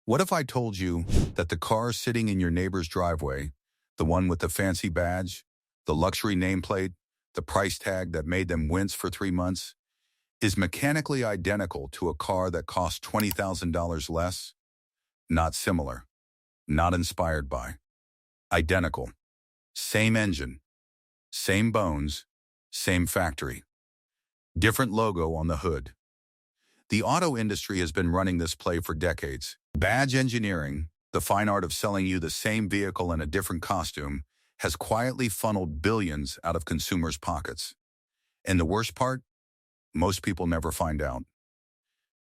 What if I told you that the car sitting in your neighbor's driveway, the one with the fancy badge, the luxury nameplate, the price tag that made them wince for 3 months, is mechanically identical to a car that costs $20,000 less? Not similar, not inspired by. Identical. Same engine, same bones, same factory. Different logo on the hood. The auto industry has been running this play for decades. Badge engineering, the fine art of selling you the same vehicle in a different costume, has quietly funneled billions out of consumers' pockets. And the worst part? Most people never find out.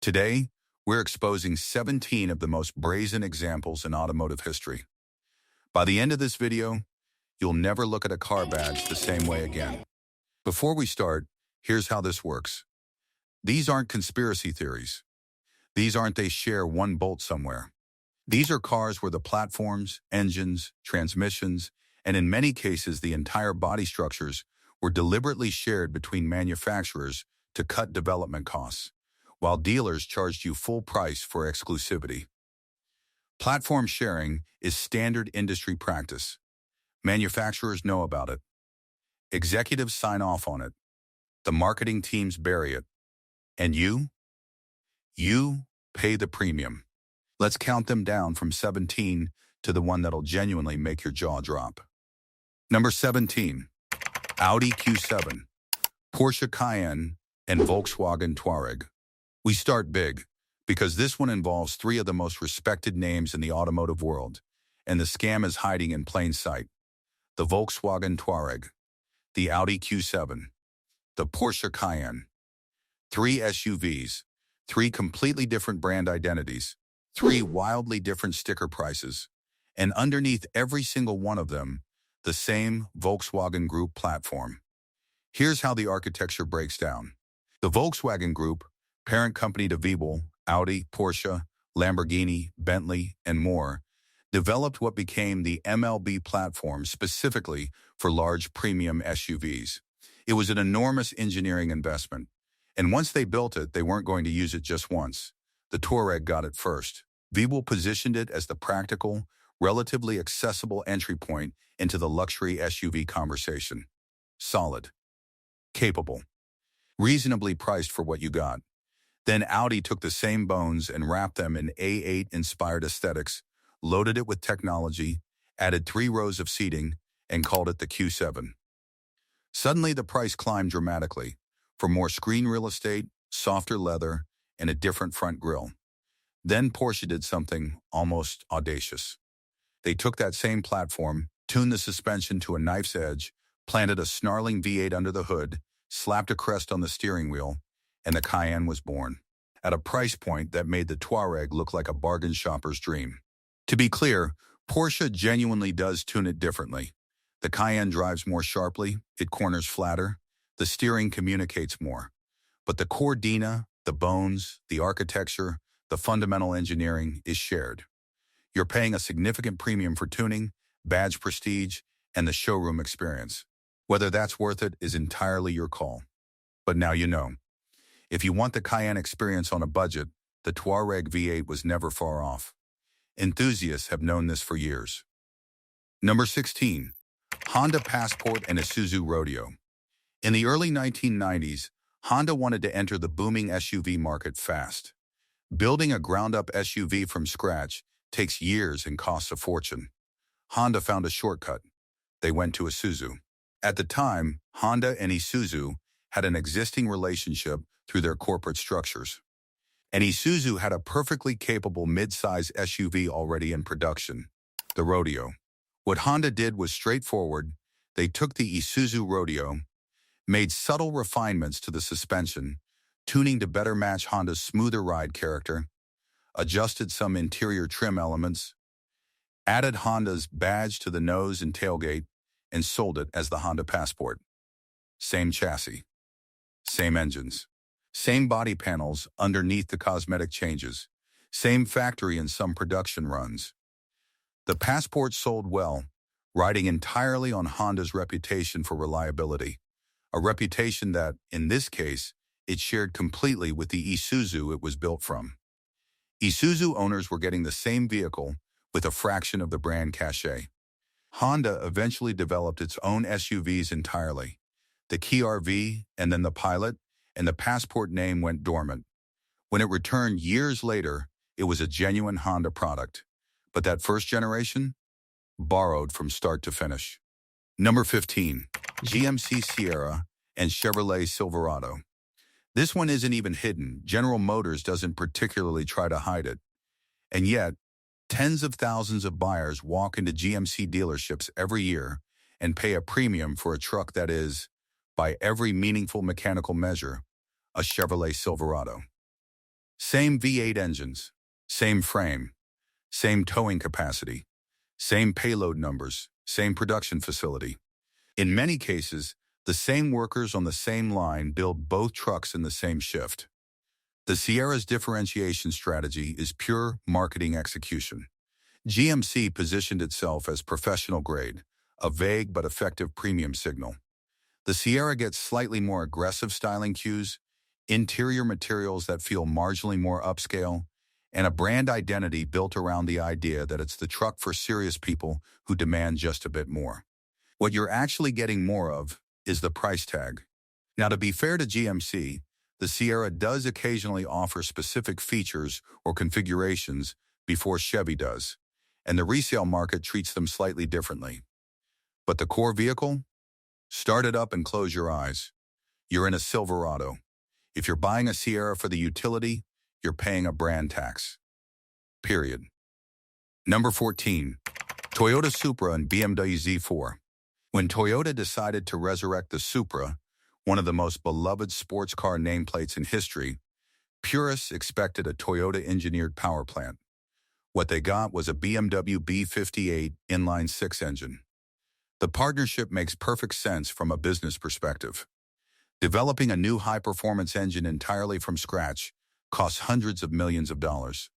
Today, we're exposing 17 of the most brazen examples in automotive history. By the end of this video, you'll never look at a car badge the same way again. Before we start, here's how this works. These aren't conspiracy theories. These aren't they share one bolt somewhere. These are cars where the platforms, engines, transmissions, and in many cases the entire body structures were deliberately shared between manufacturers to cut development costs, while dealers charged you full price for exclusivity. Platform sharing is standard industry practice. Manufacturers know about it. Executives sign off on it. The marketing teams bury it. And you? You pay the premium. Let's count them down from 17 to the one that'll genuinely make your jaw drop. Number 17, Audi Q7, Porsche Cayenne, and Volkswagen Touareg. We start big, because this one involves three of the most respected names in the automotive world, and the scam is hiding in plain sight. The Volkswagen Touareg, the Audi Q7, the Porsche Cayenne. Three SUVs, three completely different brand identities, three wildly different sticker prices, and underneath every single one of them, the same Volkswagen Group platform. Here's how the architecture breaks down. The Volkswagen Group, parent company to VW, Audi, Porsche, Lamborghini, Bentley, and more, developed what became the MLB platform specifically for large premium SUVs. It was an enormous engineering investment. And once they built it, they weren't going to use it just once. The Touareg got it first. VW positioned it as the practical, relatively accessible entry point into the luxury SUV conversation. Solid. Capable. Reasonably priced for what you got. Then Audi took the same bones and wrapped them in A8-inspired aesthetics, loaded it with technology, added 3 rows of seating, and called it the Q7. Suddenly the price climbed dramatically, for more screen real estate, softer leather, and a different front grille. Then Porsche did something almost audacious. They took that same platform, tuned the suspension to a knife's edge, planted a snarling V8 under the hood, slapped a crest on the steering wheel, and the Cayenne was born, at a price point that made the Touareg look like a bargain shopper's dream. To be clear, Porsche genuinely does tune it differently. The Cayenne drives more sharply, it corners flatter, the steering communicates more. But the core DNA, the bones, the architecture, the fundamental engineering is shared. You're paying a significant premium for tuning, badge prestige, and the showroom experience. Whether that's worth it is entirely your call. But now you know. If you want the Cayenne experience on a budget, the Touareg V8 was never far off. Enthusiasts have known this for years. Number 16, Honda Passport and Isuzu Rodeo. In the early 1990s, Honda wanted to enter the booming SUV market fast. Building a ground-up SUV from scratch takes years and costs a fortune. Honda found a shortcut. They went to Isuzu. At the time, Honda and Isuzu had an existing relationship through their corporate structures. And Isuzu had a perfectly capable mid-size SUV already in production, the Rodeo. What Honda did was straightforward. They took the Isuzu Rodeo, made subtle refinements to the suspension, tuning to better match Honda's smoother ride character, adjusted some interior trim elements, added Honda's badge to the nose and tailgate, and sold it as the Honda Passport. Same chassis, same engines, same body panels underneath the cosmetic changes, same factory and some production runs. The Passport sold well, riding entirely on Honda's reputation for reliability, a reputation that, in this case, it shared completely with the Isuzu it was built from. Isuzu owners were getting the same vehicle with a fraction of the brand cachet. Honda eventually developed its own SUVs entirely. The Key RV, and then the Pilot, and the Passport name went dormant. When it returned years later, it was a genuine Honda product. But that first generation? Borrowed from start to finish. Number 15, GMC Sierra and Chevrolet Silverado. This one isn't even hidden. General Motors doesn't particularly try to hide it. And yet, tens of thousands of buyers walk into GMC dealerships every year and pay a premium for a truck that is, by every meaningful mechanical measure, a Chevrolet Silverado. Same V8 engines, same frame, same towing capacity, same payload numbers, same production facility. In many cases, the same workers on the same line build both trucks in the same shift. The Sierra's differentiation strategy is pure marketing execution. GMC positioned itself as professional grade, a vague but effective premium signal. The Sierra gets slightly more aggressive styling cues, interior materials that feel marginally more upscale, and a brand identity built around the idea that it's the truck for serious people who demand just a bit more. What you're actually getting more of is the price tag. Now, to be fair to GMC, the Sierra does occasionally offer specific features or configurations before Chevy does, and the resale market treats them slightly differently. But the core vehicle? Start it up and close your eyes. You're in a Silverado. If you're buying a Sierra for the utility, you're paying a brand tax. Period. Number 14, Toyota Supra and BMW Z4. When Toyota decided to resurrect the Supra, one of the most beloved sports car nameplates in history, purists expected a Toyota-engineered power plant. What they got was a BMW B58 inline-six engine. The partnership makes perfect sense from a business perspective. Developing a new high-performance engine entirely from scratch costs hundreds of millions of dollars.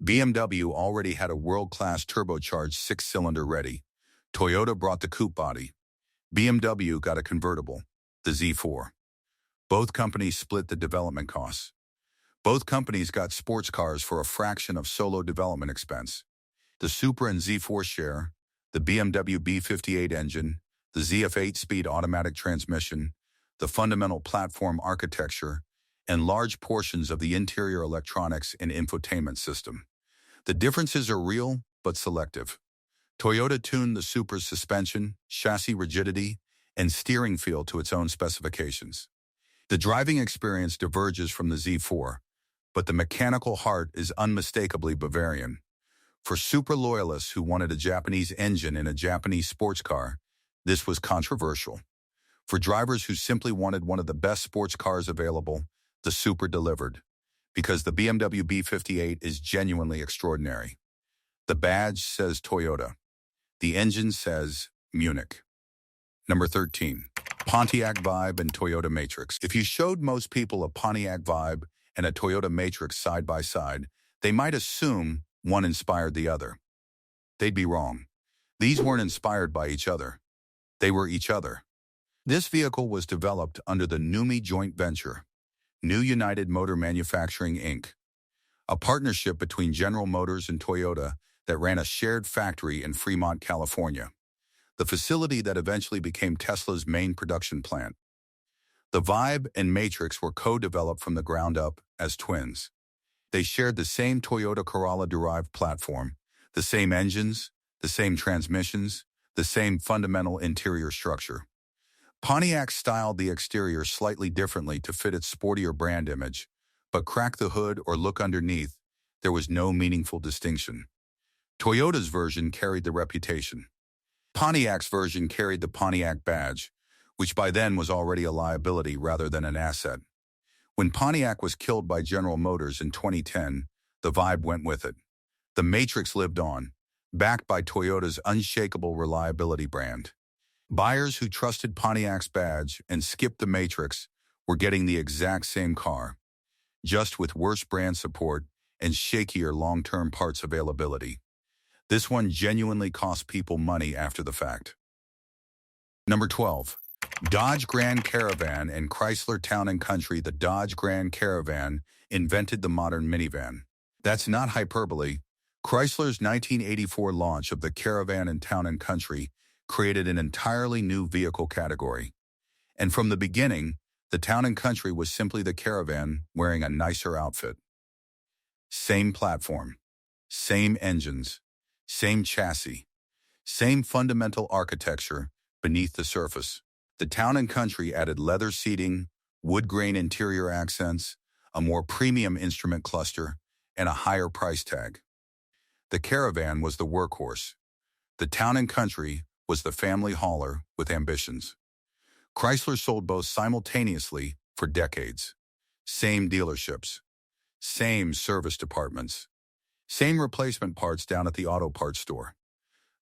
BMW already had a world-class turbocharged six-cylinder ready. Toyota brought the coupe body. BMW got a convertible, the Z4. Both companies split the development costs. Both companies got sports cars for a fraction of solo development expense. The Supra and Z4 share the BMW B58 engine, the ZF 8-speed automatic transmission, the fundamental platform architecture, and large portions of the interior electronics and infotainment system. The differences are real, but selective. Toyota tuned the Supra's suspension, chassis rigidity, and steering feel to its own specifications. The driving experience diverges from the Z4, but the mechanical heart is unmistakably Bavarian. For Supra loyalists who wanted a Japanese engine in a Japanese sports car, this was controversial. For drivers who simply wanted one of the best sports cars available, the Supra delivered, because the BMW B58 is genuinely extraordinary. The badge says Toyota. The engine says Munich. Number 13, Pontiac Vibe and Toyota Matrix. If you showed most people a Pontiac Vibe and a Toyota Matrix side by side, they might assume one inspired the other. They'd be wrong. These weren't inspired by each other. They were each other. This vehicle was developed under the NUMMI joint venture, New United Motor Manufacturing, Inc., a partnership between General Motors and Toyota that ran a shared factory in Fremont, California, the facility that eventually became Tesla's main production plant. The Vibe and Matrix were co-developed from the ground up as twins. They shared the same Toyota Corolla-derived platform, the same engines, the same transmissions, the same fundamental interior structure. Pontiac styled the exterior slightly differently to fit its sportier brand image, but crack the hood or look underneath, there was no meaningful distinction. Toyota's version carried the reputation. Pontiac's version carried the Pontiac badge, which by then was already a liability rather than an asset. When Pontiac was killed by General Motors in 2010, the Vibe went with it. The Matrix lived on, backed by Toyota's unshakable reliability brand. Buyers who trusted Pontiac's badge and skipped the Matrix were getting the exact same car, just with worse brand support and shakier long-term parts availability. This one genuinely cost people money after the fact. Number 12, Dodge Grand Caravan and Chrysler Town & Country. The Dodge Grand Caravan invented the modern minivan. That's not hyperbole. Chrysler's 1984 launch of the Caravan in Town and Country created an entirely new vehicle category. And from the beginning, the Town and Country was simply the Caravan wearing a nicer outfit. Same platform, same engines, same chassis, same fundamental architecture beneath the surface. The Town and Country added leather seating, wood grain interior accents, a more premium instrument cluster, and a higher price tag. The Caravan was the workhorse. The Town and Country was the family hauler with ambitions. Chrysler sold both simultaneously for decades. Same dealerships, same service departments, same replacement parts down at the auto parts store.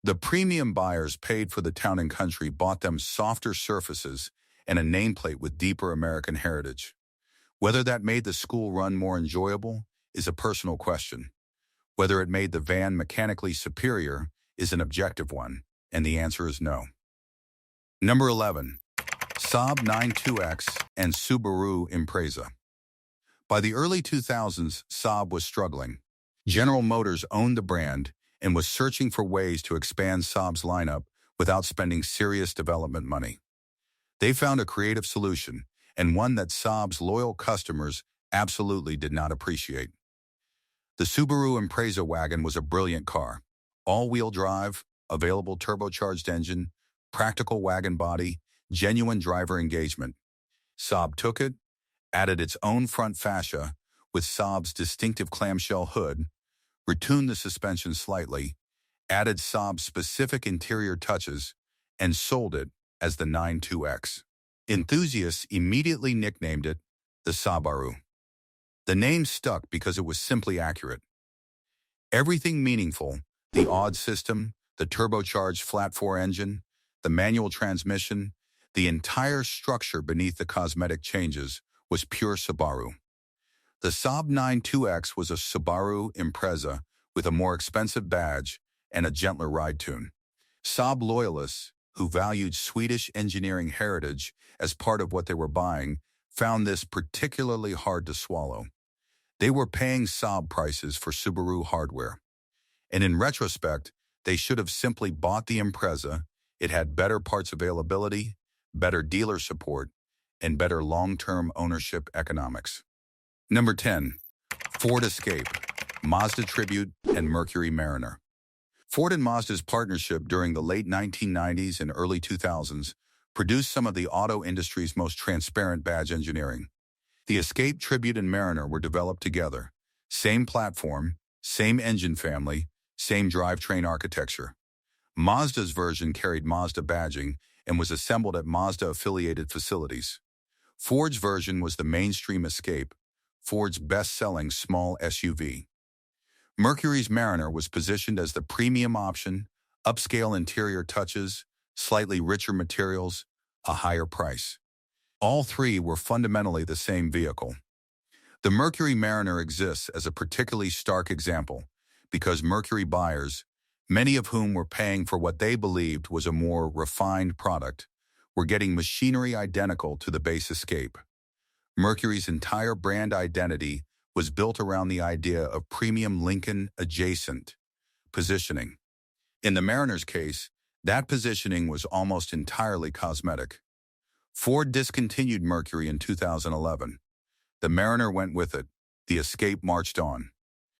The premium buyers paid for the Town and Country bought them softer surfaces and a nameplate with deeper American heritage. Whether that made the school run more enjoyable is a personal question. Whether it made the van mechanically superior is an objective one, and the answer is no. Number 11. Saab 92X and Subaru Impreza. By the early 2000s, Saab was struggling. General Motors owned the brand and was searching for ways to expand Saab's lineup without spending serious development money. They found a creative solution, and one that Saab's loyal customers absolutely did not appreciate. The Subaru Impreza wagon was a brilliant car. All-wheel drive, available turbocharged engine, practical wagon body, genuine driver engagement. Saab took it, added its own front fascia with Saab's distinctive clamshell hood, retuned the suspension slightly, added Saab's specific interior touches, and sold it as the 92X. Enthusiasts immediately nicknamed it the Subaru. The name stuck because it was simply accurate. Everything meaningful, the odd system, the turbocharged flat-4 engine, the manual transmission, the entire structure beneath the cosmetic changes was pure Subaru. The Saab 92X was a Subaru Impreza with a more expensive badge and a gentler ride tune. Saab loyalists, who valued Swedish engineering heritage as part of what they were buying, found this particularly hard to swallow. They were paying Saab prices for Subaru hardware. And in retrospect, they should have simply bought the Impreza. It had better parts availability, better dealer support, and better long-term ownership economics. Number 10. Ford Escape, Mazda Tribute, and Mercury Mariner. Ford and Mazda's partnership during the late 1990s and early 2000s produced some of the auto industry's most transparent badge engineering. The Escape, Tribute, and Mariner were developed together. Same platform, same engine family, same drivetrain architecture. Mazda's version carried Mazda badging and was assembled at Mazda-affiliated facilities. Ford's version was the mainstream Escape, Ford's best-selling small SUV. Mercury's Mariner was positioned as the premium option, upscale interior touches, slightly richer materials, a higher price. All three were fundamentally the same vehicle. The Mercury Mariner exists as a particularly stark example because Mercury buyers, many of whom were paying for what they believed was a more refined product, were getting machinery identical to the base Escape. Mercury's entire brand identity was built around the idea of premium Lincoln adjacent positioning. In the Mariner's case, that positioning was almost entirely cosmetic. Ford discontinued Mercury in 2011. The Mariner went with it. The Escape marched on.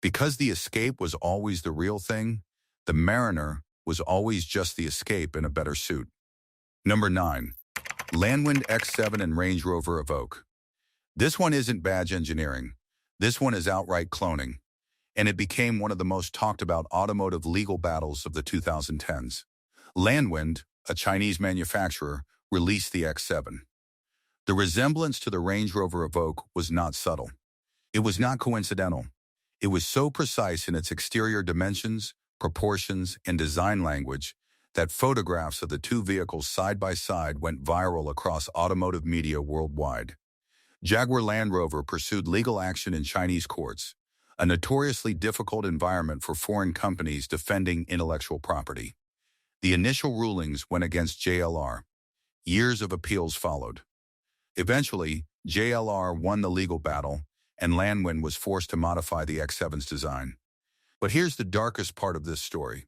Because the Escape was always the real thing, the Mariner was always just the Escape in a better suit. Number 9. Landwind X7 and Range Rover Evoque. This one isn't badge engineering. This one is outright cloning. And it became one of the most talked about automotive legal battles of the 2010s. Landwind, a Chinese manufacturer, released the X7. The resemblance to the Range Rover Evoque was not subtle. It was not coincidental. It was so precise in its exterior dimensions, proportions, and design language that photographs of the two vehicles side by side went viral across automotive media worldwide. Jaguar Land Rover pursued legal action in Chinese courts, a notoriously difficult environment for foreign companies defending intellectual property. The initial rulings went against JLR. Years of appeals followed. Eventually, JLR won the legal battle, and Landwind was forced to modify the X7's design. But here's the darkest part of this story.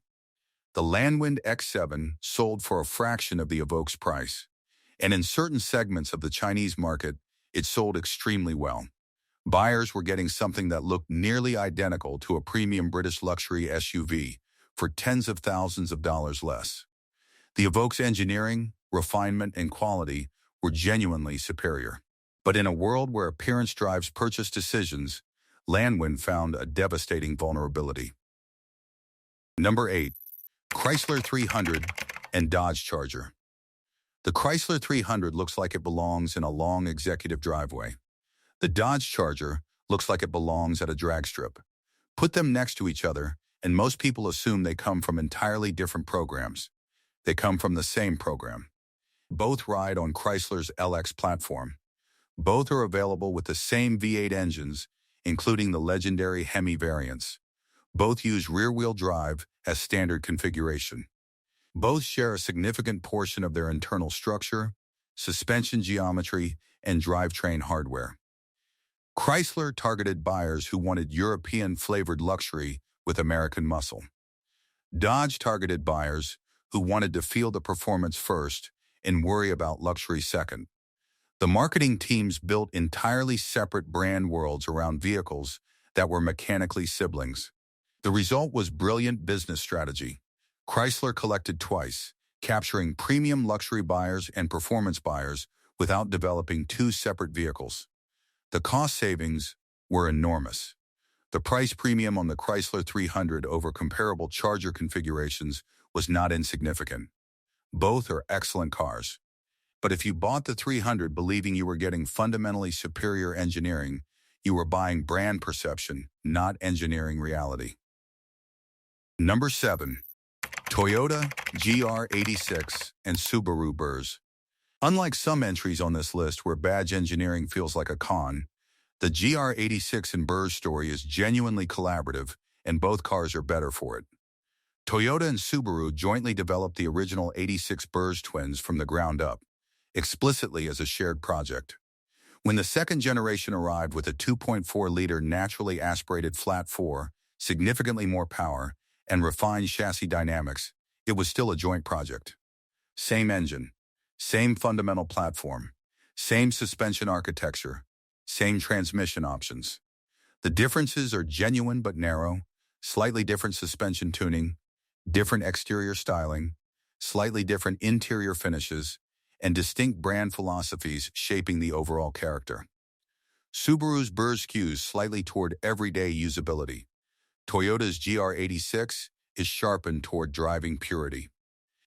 The Landwind X7 sold for a fraction of the Evoque's price, and in certain segments of the Chinese market, it sold extremely well. Buyers were getting something that looked nearly identical to a premium British luxury SUV for tens of thousands of dollars less. The Evoque's engineering, refinement, and quality were genuinely superior. But in a world where appearance drives purchase decisions, Landwind found a devastating vulnerability. Number 8. Chrysler 300 and Dodge Charger. The Chrysler 300 looks like it belongs in a long executive driveway. The Dodge Charger looks like it belongs at a drag strip. Put them next to each other, and most people assume they come from entirely different programs. They come from the same program. Both ride on Chrysler's LX platform. Both are available with the same V8 engines, including the legendary Hemi variants. Both use rear-wheel drive as standard configuration. Both share a significant portion of their internal structure, suspension geometry, and drivetrain hardware. Chrysler targeted buyers who wanted European-flavored luxury with American muscle. Dodge targeted buyers who wanted to feel the performance first and worry about luxury second. The marketing teams built entirely separate brand worlds around vehicles that were mechanically siblings. The result was brilliant business strategy. Chrysler collected twice, capturing premium luxury buyers and performance buyers without developing two separate vehicles. The cost savings were enormous. The price premium on the Chrysler 300 over comparable Charger configurations was not insignificant. Both are excellent cars. But if you bought the 300 believing you were getting fundamentally superior engineering, you were buying brand perception, not engineering reality. Number 7. Toyota GR86 and Subaru Burz. Unlike some entries on this list where badge engineering feels like a con, the GR86 and Burz story is genuinely collaborative, and both cars are better for it. Toyota and Subaru jointly developed the original 86 Burz twins from the ground up, explicitly as a shared project. When the second generation arrived with a 2.4-liter naturally aspirated flat 4, significantly more power, and refined chassis dynamics, it was still a joint project. Same engine, same fundamental platform, same suspension architecture, same transmission options. The differences are genuine but narrow, slightly different suspension tuning, different exterior styling, slightly different interior finishes, and distinct brand philosophies shaping the overall character. Subaru's Burz skews slightly toward everyday usability. Toyota's GR86 is sharpened toward driving purity.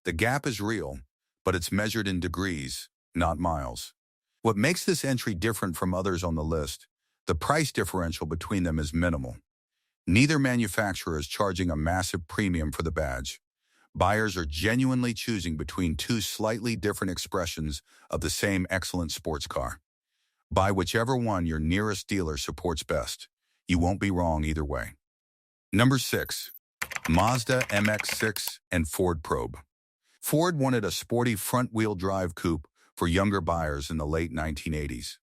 The gap is real, but it's measured in degrees, not miles. What makes this entry different from others on the list, the price differential between them is minimal. Neither manufacturer is charging a massive premium for the badge. Buyers are genuinely choosing between two slightly different expressions of the same excellent sports car. Buy whichever one your nearest dealer supports best. You won't be wrong either way. Number 6. Mazda MX-6 and Ford Probe. Ford wanted a sporty front-wheel drive coupe for younger buyers in the late 1980s.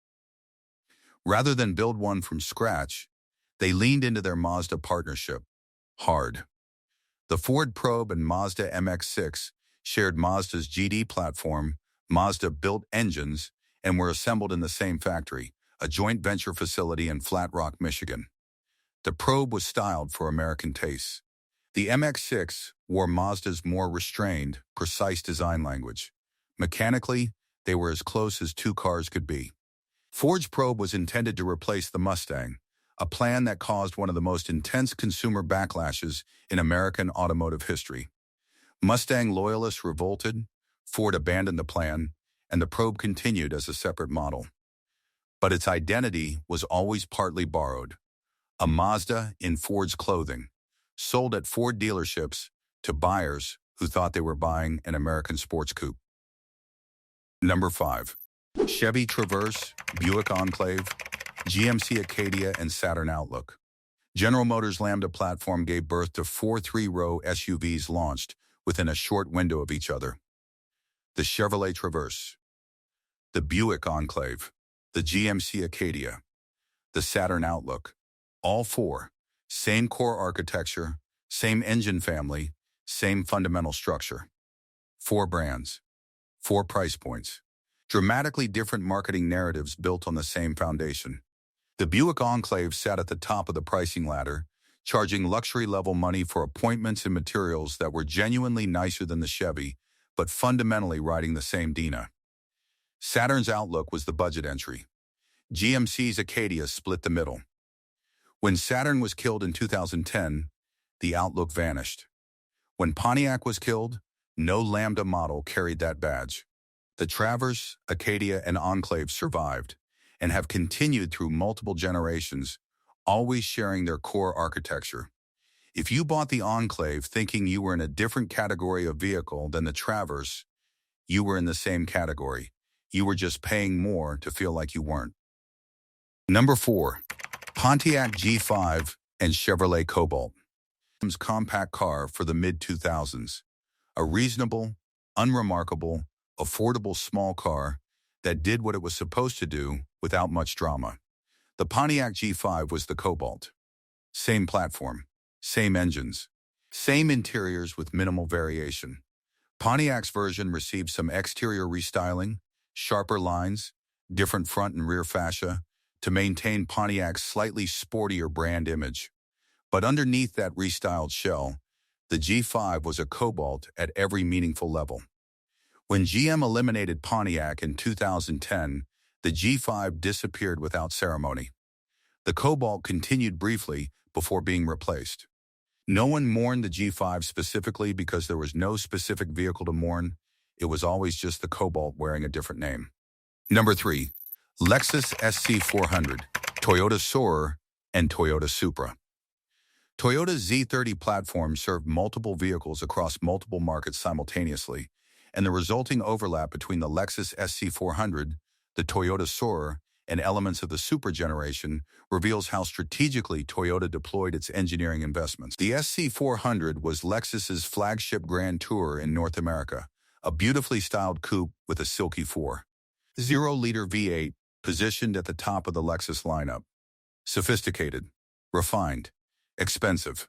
Rather than build one from scratch, they leaned into their Mazda partnership hard. The Ford Probe and Mazda MX-6 shared Mazda's GD platform, Mazda-built engines, and were assembled in the same factory, a joint venture facility in Flat Rock, Michigan. The Probe was styled for American tastes. The MX-6 wore Mazda's more restrained, precise design language. Mechanically, they were as close as two cars could be. Ford's Probe was intended to replace the Mustang, a plan that caused one of the most intense consumer backlashes in American automotive history. Mustang loyalists revolted, Ford abandoned the plan, and the Probe continued as a separate model. But its identity was always partly borrowed. A Mazda in Ford's clothing, sold at Ford dealerships to buyers who thought they were buying an American sports coupe. Number 5. Chevy Traverse, Buick Enclave, GMC Acadia, and Saturn Outlook. General Motors' Lambda platform gave birth to 4 3-row SUVs launched within a short window of each other. The Chevrolet Traverse, the Buick Enclave, the GMC Acadia. the Saturn Outlook. All four, same core architecture, same engine family, same fundamental structure. Four brands, four price points. Dramatically different marketing narratives built on the same foundation. The Buick Enclave sat at the top of the pricing ladder, charging luxury-level money for appointments and materials that were genuinely nicer than the Chevy, but fundamentally riding the same Dina. Saturn's Outlook was the budget entry. GMC's Acadia split the middle. When Saturn was killed in 2010, the Outlook vanished. When Pontiac was killed, no Lambda model carried that badge. The Traverse, Acadia, and Enclave survived and have continued through multiple generations, always sharing their core architecture. If you bought the Enclave thinking you were in a different category of vehicle than the Traverse, you were in the same category. You were just paying more to feel like you weren't. Number 4. Pontiac G5 and Chevrolet Cobalt. Compact car for the mid-2000s. A reasonable, unremarkable, affordable small car that did what it was supposed to do without much drama. The Pontiac G5 was the Cobalt. Same platform, same engines, same interiors with minimal variation. Pontiac's version received some exterior restyling, sharper lines, different front and rear fascia to maintain Pontiac's slightly sportier brand image. But underneath that restyled shell, the G5 was a Cobalt at every meaningful level. When GM eliminated Pontiac in 2010, the G5 disappeared without ceremony. The Cobalt continued briefly before being replaced. No one mourned the G5 specifically because there was no specific vehicle to mourn. It was always just the Cobalt wearing a different name. Number 3. Lexus SC400, Toyota Soarer, and Toyota Supra. Toyota's Z30 platform served multiple vehicles across multiple markets simultaneously, and the resulting overlap between the Lexus SC400, the Toyota Soarer, and elements of the Supra generation reveals how strategically Toyota deployed its engineering investments. The SC400 was Lexus's flagship Grand Tourer in North America, a beautifully styled coupe with a silky 4.0-liter V8 positioned at the top of the Lexus lineup. Sophisticated, refined, expensive.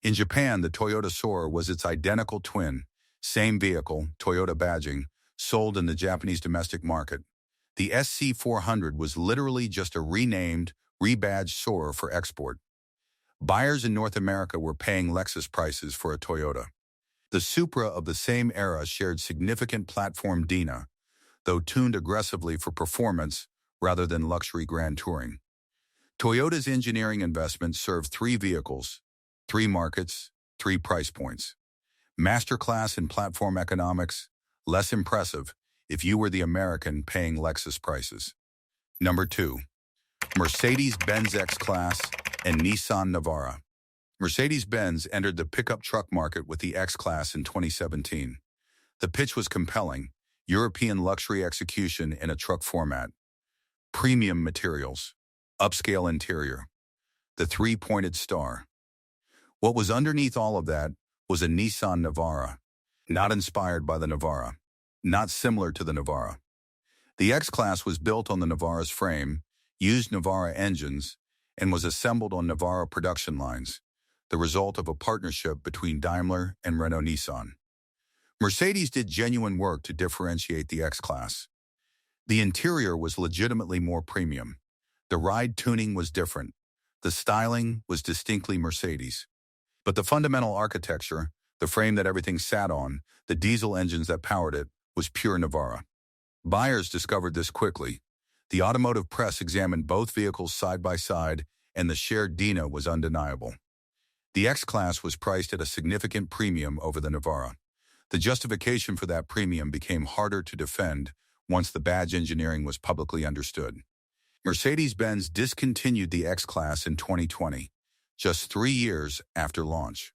In Japan, the Toyota Soarer was its identical twin, same vehicle, Toyota badging, sold in the Japanese domestic market. The SC400 was literally just a renamed, rebadged Soarer for export. Buyers in North America were paying Lexus prices for a Toyota. The Supra of the same era shared significant platform Dina, though tuned aggressively for performance rather than luxury grand touring. Toyota's engineering investment served 3 vehicles, 3 markets, 3 price points. Masterclass in platform economics, less impressive if you were the American paying Lexus prices. Number 2. Mercedes-Benz X-Class and Nissan Navara. Mercedes-Benz entered the pickup truck market with the X-Class in 2017. The pitch was compelling, European luxury execution in a truck format. Premium materials, upscale interior, the 3-pointed star. What was underneath all of that was a Nissan Navara, not inspired by the Navara, not similar to the Navara. The X-Class was built on the Navara's frame, used Navara engines, and was assembled on Navara production lines, the result of a partnership between Daimler and Renault-Nissan. Mercedes did genuine work to differentiate the X-Class. The interior was legitimately more premium. The ride tuning was different. The styling was distinctly Mercedes. But the fundamental architecture, the frame that everything sat on, the diesel engines that powered it, was pure Navara. Buyers discovered this quickly. The automotive press examined both vehicles side by side, and the shared Dina was undeniable. The X-Class was priced at a significant premium over the Navara. The justification for that premium became harder to defend once the badge engineering was publicly understood. Mercedes-Benz discontinued the X-Class in 2020, just 3 years after launch.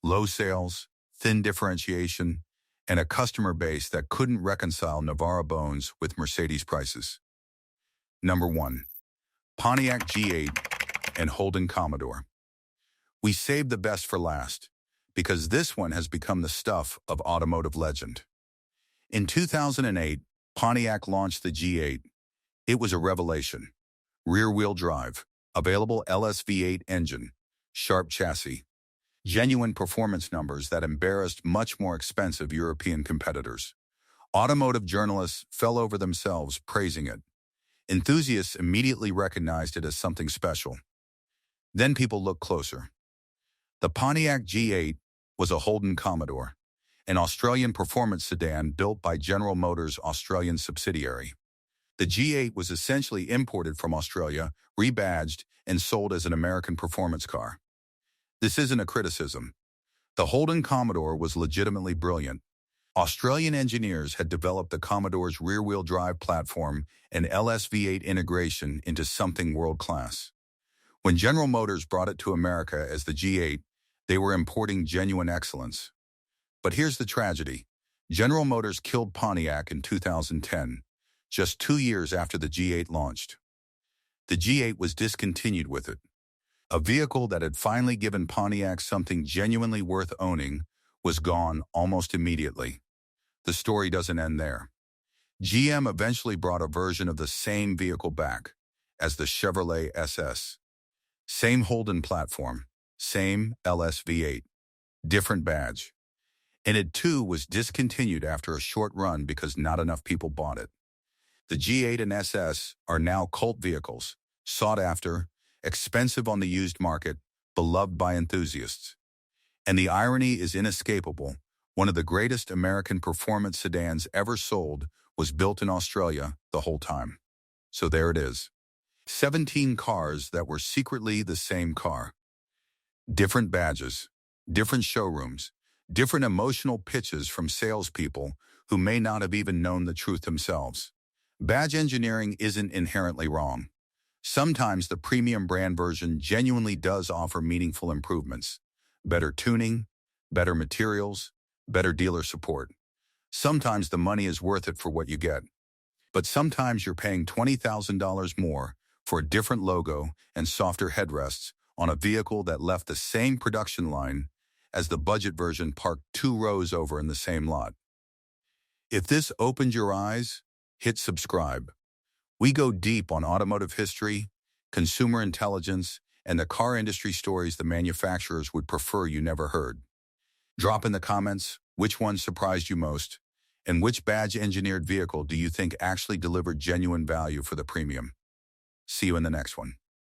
Low sales, thin differentiation, and a customer base that couldn't reconcile Navara bones with Mercedes prices. Number 1. Pontiac G8 and Holden Commodore. We saved the best for last, because this one has become the stuff of automotive legend. In 2008, Pontiac launched the G8. It was a revelation. rear-wheel drive, available LSV8 engine, sharp chassis, genuine performance numbers that embarrassed much more expensive European competitors. Automotive journalists fell over themselves praising it. Enthusiasts immediately recognized it as something special. Then people looked closer. The Pontiac G8 was a Holden Commodore, an Australian performance sedan built by General Motors' Australian subsidiary. The G8 was essentially imported from Australia, rebadged, and sold as an American performance car. This isn't a criticism. The Holden Commodore was legitimately brilliant. Australian engineers had developed the Commodore's rear-wheel drive platform and LSV8 integration into something world-class. When General Motors brought it to America as the G8, they were importing genuine excellence. But here's the tragedy. General Motors killed Pontiac in 2010, just 2 years after the G8 launched. The G8 was discontinued with it. A vehicle that had finally given Pontiac something genuinely worth owning was gone almost immediately. The story doesn't end there. GM eventually brought a version of the same vehicle back, as the Chevrolet SS. Same Holden platform, same LSV8, different badge. And it too was discontinued after a short run because not enough people bought it. The G8 and SS are now cult vehicles, sought after, expensive on the used market, beloved by enthusiasts. And the irony is inescapable. One of the greatest American performance sedans ever sold was built in Australia the whole time. So there it is. 17 cars that were secretly the same car. Different badges, different showrooms, different emotional pitches from salespeople who may not have even known the truth themselves. Badge engineering isn't inherently wrong. Sometimes the premium brand version genuinely does offer meaningful improvements. Better tuning, better materials, better dealer support. Sometimes the money is worth it for what you get. But sometimes you're paying $20,000 more for a different logo and softer headrests on a vehicle that left the same production line as the budget version parked 2 rows over in the same lot. If this opened your eyes, hit subscribe. We go deep on automotive history, consumer intelligence, and the car industry stories the manufacturers would prefer you never heard. Drop in the comments which one surprised you most, and which badge-engineered vehicle do you think actually delivered genuine value for the premium. See you in the next one.